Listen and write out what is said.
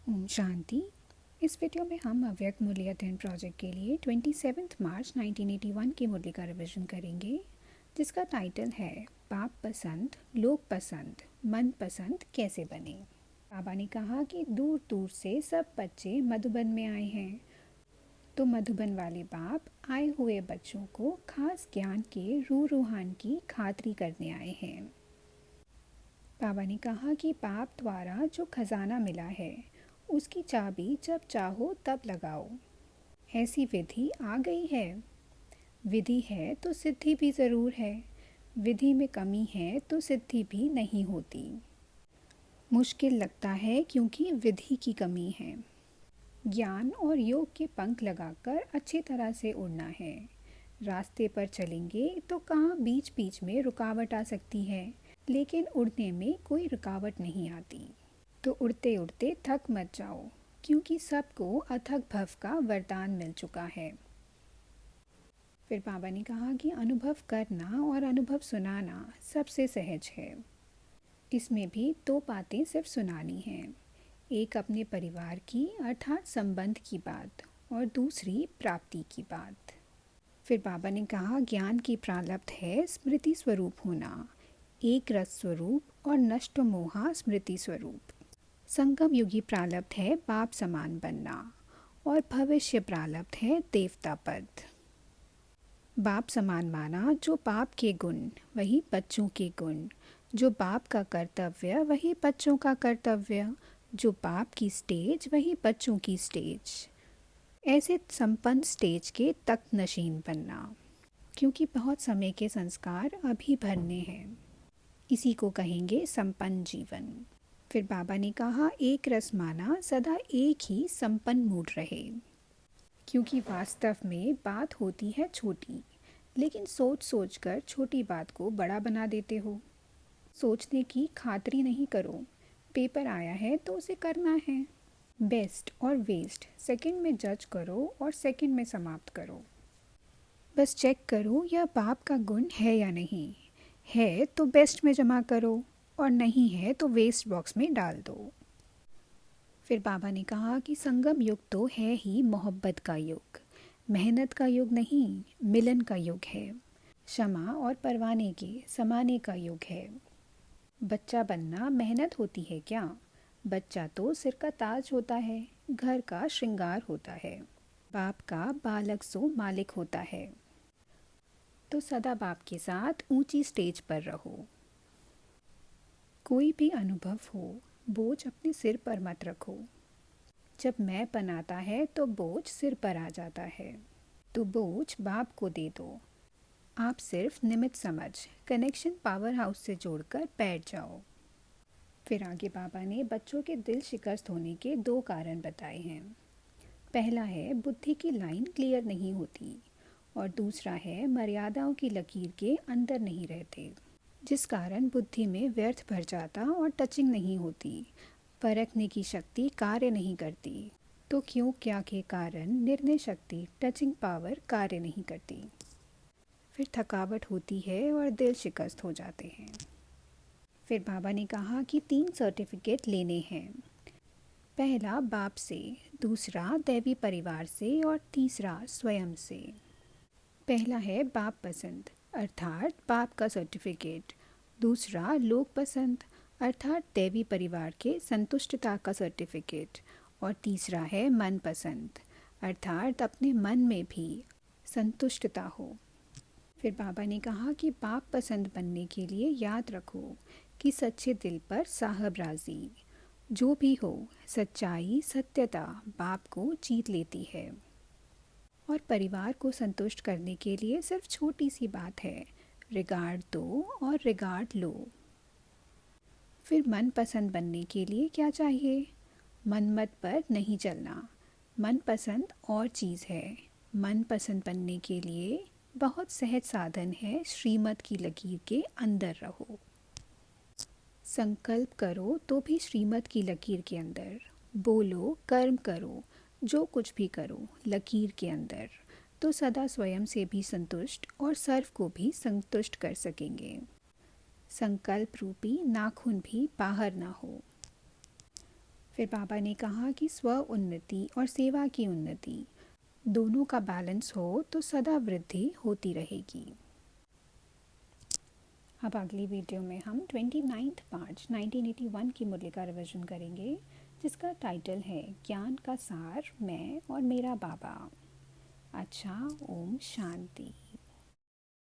ओम शांति। इस वीडियो में हम अव्यक्त मूल्य अध्ययन प्रोजेक्ट के लिए 27 मार्च 1981 के मूल्य का रिविजन करेंगे, जिसका टाइटल है बाप पसंद, लोग पसंद, मन पसंद कैसे बने। बाबा ने कहा कि दूर दूर से सब बच्चे मधुबन में आए हैं, तो मधुबन वाले बाप आए हुए बच्चों को खास ज्ञान के रूहान की खातरी करने आए हैं। बाबा ने कहा कि बाप द्वारा जो खजाना मिला है उसकी चाबी जब चाहो तब लगाओ। ऐसी विधि आ गई है। विधि है तो सिद्धि भी ज़रूर है। विधि में कमी है तो सिद्धि भी नहीं होती। मुश्किल लगता है क्योंकि विधि की कमी है। ज्ञान और योग के पंख लगाकर अच्छी तरह से उड़ना है। रास्ते पर चलेंगे तो कहाँ बीच बीच में रुकावट आ सकती है, लेकिन उड़ने में कोई रुकावट नहीं आती। तो उड़ते उड़ते थक मत जाओ, क्योंकि सबको अथक भव का वरदान मिल चुका है। फिर बाबा ने कहा कि अनुभव करना और अनुभव सुनाना सबसे सहज है। इसमें भी दो बातें सिर्फ सुनानी हैं, एक अपने परिवार की अर्थात संबंध की बात और दूसरी प्राप्ति की बात। फिर बाबा ने कहा ज्ञान की प्रारब्ध है स्मृति स्वरूप होना, एक रस स्वरूप और नष्ट मोहा स्मृति स्वरूप। संगम युगी प्रारब्ध है बाप समान बनना और भविष्य प्रारब्ध है देवता पद। बाप समान माना जो बाप के गुण वही बच्चों के गुण, जो बाप का कर्तव्य वही बच्चों का कर्तव्य, जो बाप की स्टेज वही बच्चों की स्टेज। ऐसे संपन्न स्टेज के तख्त नशीन बनना, क्योंकि बहुत समय के संस्कार अभी भरने हैं। इसी को कहेंगे संपन्न जीवन। फिर बाबा ने कहा एक रस माना सदा एक ही संपन्न मूड रहे, क्योंकि वास्तव में बात होती है छोटी, लेकिन सोच सोच कर छोटी बात को बड़ा बना देते हो। सोचने की खातरी नहीं करो, पेपर आया है तो उसे करना है। बेस्ट और वेस्ट सेकंड में जज करो और सेकंड में समाप्त करो। बस चेक करो यह बाप का गुण है या नहीं है, तो बेस्ट में जमा करो और नहीं है तो वेस्ट बॉक्स में डाल दो। फिर बाबा ने कहा कि संगम युग तो है ही मोहब्बत का युग, मेहनत का युग नहीं, मिलन का युग है। क्षमा और परवाने के समाने का युग है। बच्चा बनना मेहनत होती है क्या? बच्चा तो सिर का ताज होता है, घर का श्रृंगार होता है। बाप का बालक सो मालिक होता है। तो सदा बाप के साथ ऊंची स्टेज पर रहो। कोई भी अनुभव हो, बोझ अपने सिर पर मत रखो। जब मैं बनाता है तो बोझ सिर पर आ जाता है, तो बोझ बाप को दे दो। आप सिर्फ निमित्त समझ कनेक्शन पावर हाउस से जोड़कर बैठ जाओ। फिर आगे बाबा ने बच्चों के दिल शिकस्त होने के दो कारण बताए हैं। पहला है बुद्धि की लाइन क्लियर नहीं होती, और दूसरा है मर्यादाओं की लकीर के अंदर नहीं रहते, जिस कारण बुद्धि में व्यर्थ भर जाता और टचिंग नहीं होती, परखने की शक्ति कार्य नहीं करती। तो क्यों क्या के कारण निर्णय शक्ति टचिंग पावर कार्य नहीं करती। फिर थकावट होती है और दिल शिकस्त हो जाते हैं। फिर बाबा ने कहा कि 3 सर्टिफिकेट लेने हैं। पहला बाप से, दूसरा दैवी परिवार से और तीसरा स्वयं से। पहला है बाप पसंद अर्थात बाप का सर्टिफिकेट, दूसरा लोग पसंद अर्थात देवी परिवार के संतुष्टता का सर्टिफिकेट, और तीसरा है मन पसंद अर्थात अपने मन में भी संतुष्टता हो। फिर बाबा ने कहा कि बाप पसंद बनने के लिए याद रखो कि सच्चे दिल पर साहब राजी, जो भी हो सच्चाई सत्यता बाप को जीत लेती है। और परिवार को संतुष्ट करने के लिए सिर्फ छोटी सी बात है, रिगार्ड दो और रिगार्ड लो। फिर मन पसंद बनने के लिए क्या चाहिए? मनमत पर नहीं चलना। मन पसंद और चीज़ है। मन पसंद बनने के लिए बहुत सहज साधन है, श्रीमत की लकीर के अंदर रहो। संकल्प करो तो भी श्रीमत की लकीर के अंदर, बोलो कर्म करो जो कुछ भी करो लकीर के अंदर, तो सदा स्वयं से भी संतुष्ट और सर्व को भी संतुष्ट कर सकेंगे। संकल्प रूपी नाखून भी बाहर ना हो। फिर बाबा ने कहा कि स्व उन्नति और सेवा की उन्नति दोनों का बैलेंस हो तो सदा वृद्धि होती रहेगी। अब अगली वीडियो में हम 29 मार्च 1981 की मुरली का रिवीजन करेंगे, जिसका टाइटल है ज्ञान का सार, मैं और मेरा बाबा। अच्छा, ओम शांति।